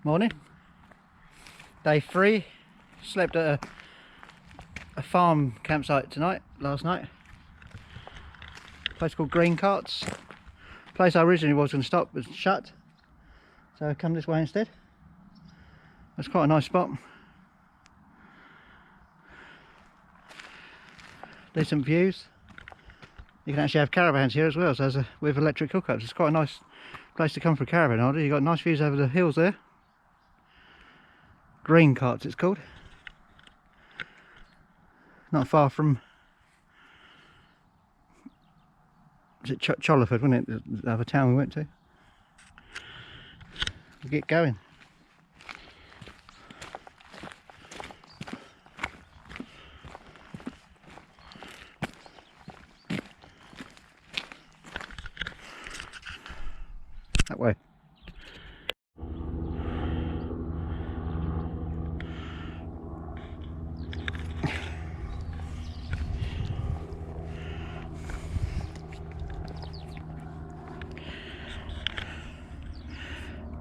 Morning. Day 3. Slept at a farm campsite last night. Place called Green Carts. Place I originally was going to stop was shut, so I come this way instead. It's quite a nice spot. Decent views. You can actually have caravans here as well, so with electric hookups. It's quite a nice place to come for a caravan order. You've got nice views over the hills there. Green Carts it's called. Not far from, is it Chollerford, wasn't it, the other town we went to? We'll get going. That way.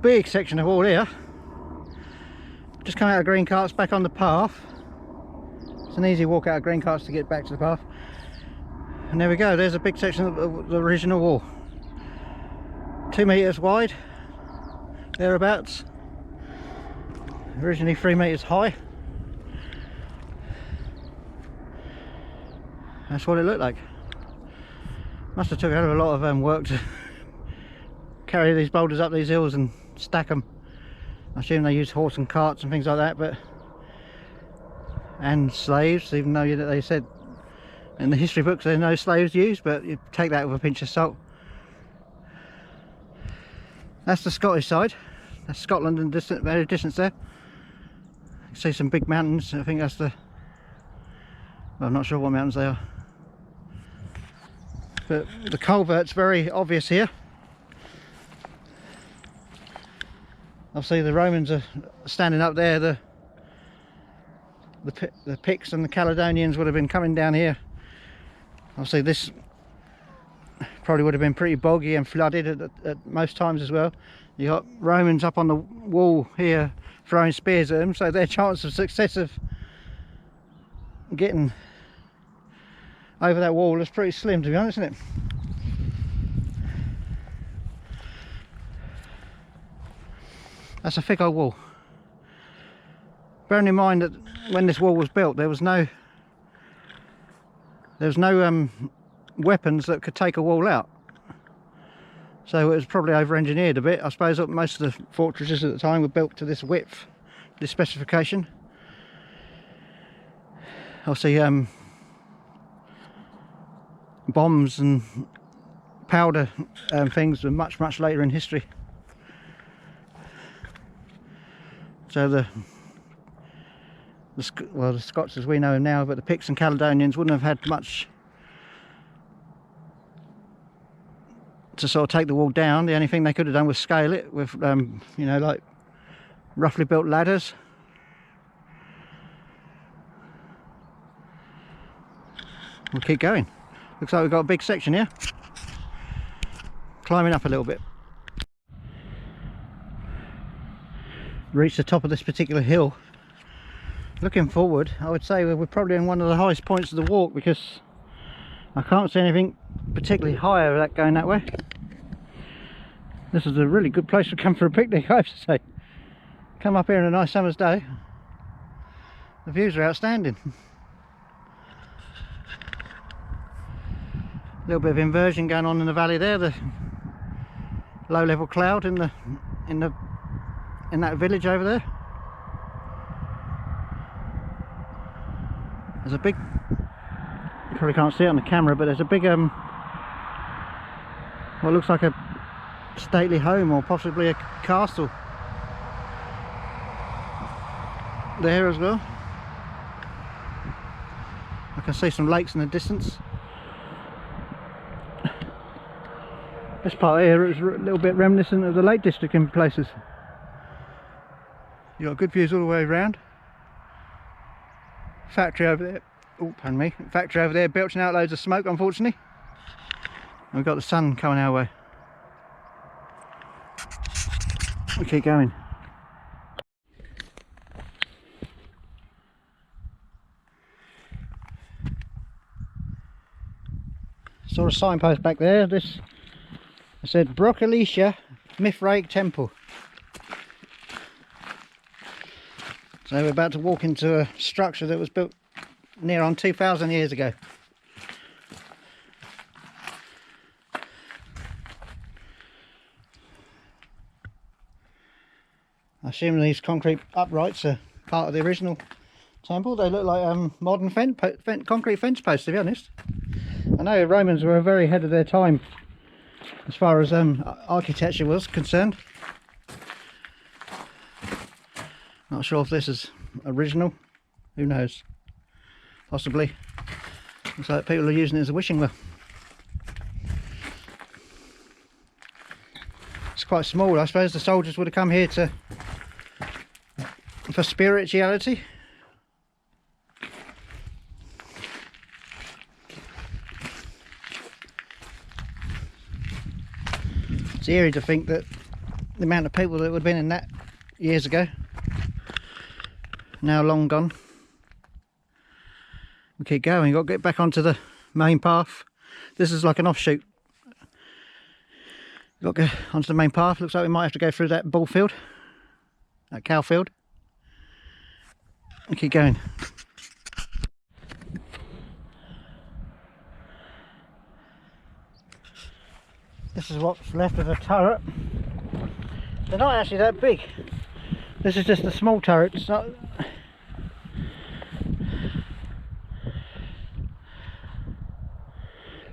Big section of wall here. Just come out of Green Carts back on the path. It's an easy walk out of Green Carts to get back to the path. And there we go, there's a big section of the original wall. 2 metres wide, thereabouts. Originally 3 metres high. That's what it looked like. Must have took a hell of a lot of work to carry these boulders up these hills and stack them. I assume they use horse and carts and things like that, and slaves, even though they said in the history books there's no slaves used, but you take that with a pinch of salt. That's the Scottish side. That's Scotland and very distance there. You can see some big mountains. I think that's well, I'm not sure what mountains they are, but the culvert's very obvious here. Obviously the Romans are standing up there, the Picts and the Caledonians would have been coming down here. Obviously this probably would have been pretty boggy and flooded at most times as well. You got Romans up on the wall here throwing spears at them, so their chance of success of getting over that wall is pretty slim, to be honest, isn't it? That's a thick old wall. Bearing in mind that when this wall was built there was no weapons that could take a wall out, so it was probably over engineered a bit. I suppose that most of the fortresses at the time were built to this width, this specification. Obviously bombs and powder things were much later in history. So the Scots as we know them now, but the Picts and Caledonians wouldn't have had much to sort of take the wall down. The only thing they could have done was scale it with you know, like roughly built ladders. We'll keep going. Looks like we've got a big section here. Climbing up a little bit. Reach the top of this particular hill. Looking forward, I would say we're probably in one of the highest points of the walk, because I can't see anything particularly higher that going that way. This is a really good place to come for a picnic, I have to say. Come up here on a nice summer's day. The views are outstanding. A little bit of inversion going on in the valley there. The low level cloud in that village over there. There's a big, you probably can't see it on the camera, but there's a big what looks like a stately home or possibly a castle there as well. I can see some lakes in the distance. This part here is a little bit reminiscent of the Lake District in places. You've got good views all the way around. Factory over there, oh pardon me, factory over there belching out loads of smoke, unfortunately. And we've got the sun coming our way. We keep going. saw a signpost back there. This, it said Broccolicia Mithraic Temple. So we're about to walk into a structure that was built near on 2,000 years ago. I assume these concrete uprights are part of the original temple. They look like modern concrete fence posts, to be honest. I know Romans were very ahead of their time as far as architecture was concerned. Not sure if this is original, who knows, possibly. Looks like people are using it as a wishing well. It's quite small. I suppose the soldiers would have come here for spirituality. It's eerie to think that the amount of people that would have been in that years ago, now long gone. We keep going, got to get back onto the main path. This is like an offshoot. Got to go onto the main path. Looks like we might have to go through that ball field, that cow field. And keep going. This is what's left of the turret. They're not actually that big. This is just a small turret. It's not.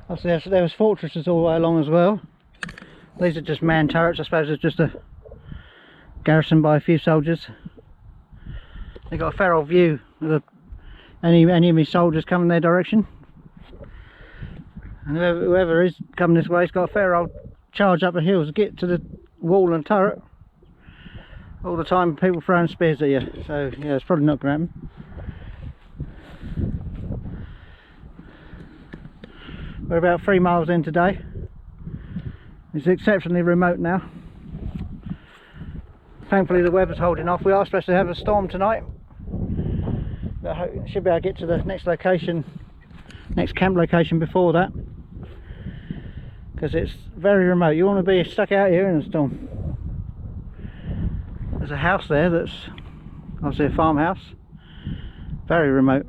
Obviously there was fortresses all the way along as well. These are just man turrets. I suppose it's just a garrison by a few soldiers. They've got a fair old view of any enemy soldiers coming their direction. And whoever is coming this way has got a fair old charge up the hills to get to the wall and turret. All the time people throwing spears at you. So yeah, it's probably not going to happen. We're about 3 miles in today. It's exceptionally remote now. Thankfully the weather's holding off. We are supposed to have a storm tonight. But I should be able to get to the next location, next camp location before that. Because it's very remote. You want to be stuck out here in a storm. There's a house there that's obviously a farmhouse. Very remote.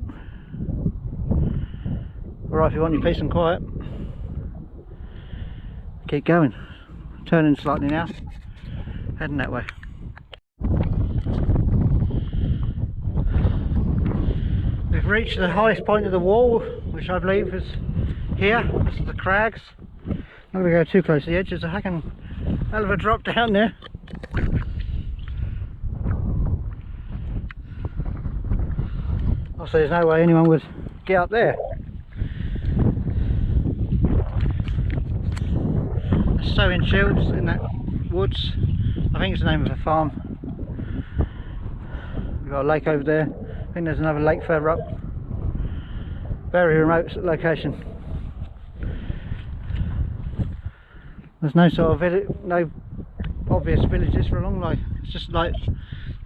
Alright, if you want your peace and quiet. Keep going. Turning slightly now. Heading that way. We've reached the highest point of the wall, which I believe is here. This is the crags. I'm not going to go too close to the edge. There's a heckin' hell of a drop down there. Also, there's no way anyone would get up there. There's sowing shields in that woods. I think it's the name of a farm. We've got a lake over there. I think there's another lake further up. Very remote location. There's no sort of village, no obvious villages for a long way. It's just like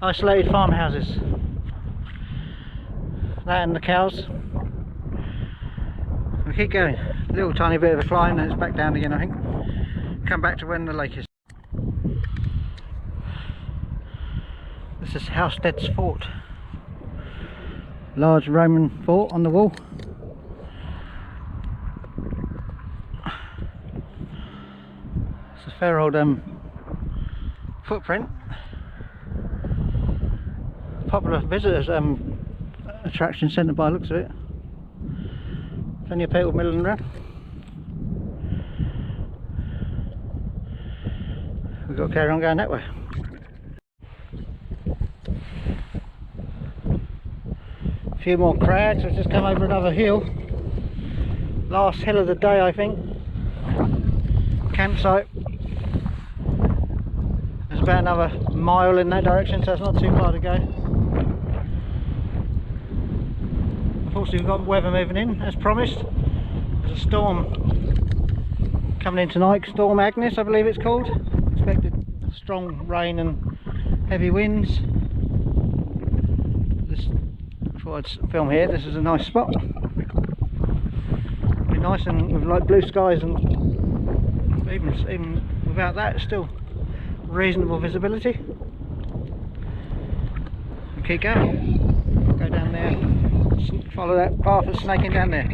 isolated farmhouses. That and the cows. We keep going. A little tiny bit of a climb, then it's back down again, I think. Come back to when the lake is. This is Housted's Fort. Large Roman fort on the wall. It's a fair old footprint. Popular visitors attraction centre by the looks of it. Plenty of people milling around. We've got to carry on going that way. A few more crags. We've just come over another hill. Last hill of the day, I think. Campsite. There's about another mile in that direction, so it's not too far to go. Unfortunately, we've got weather moving in as promised. There's a storm coming in tonight, Storm Agnes I believe it's called. Expected strong rain and heavy winds. I thought I'd film here. This is a nice spot. It'd be nice, and with like blue skies, and even without that, it's still reasonable visibility. And keep going. Go down there. Follow that path that's snaking down there.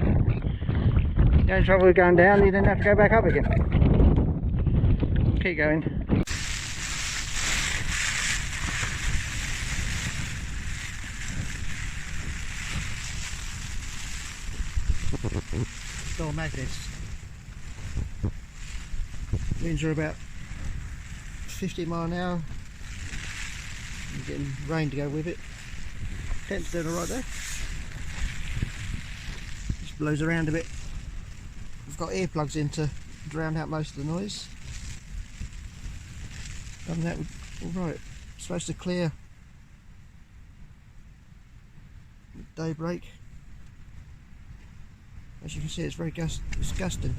The only trouble with going down, you then have to go back up again. Keep going. Door magnets. Winds are about 50 mile an hour. You're getting rain to go with it. Tent's doing alright there. Just blows around a bit. I've got earplugs in to drown out most of the noise. Other than that, alright. It's supposed to clear at daybreak. As you can see, it's very gusting.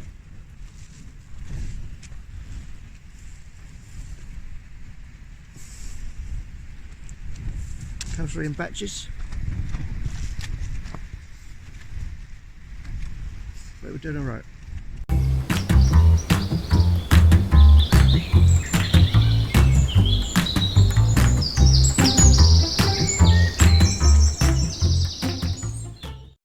Comes through in batches. But we're doing alright.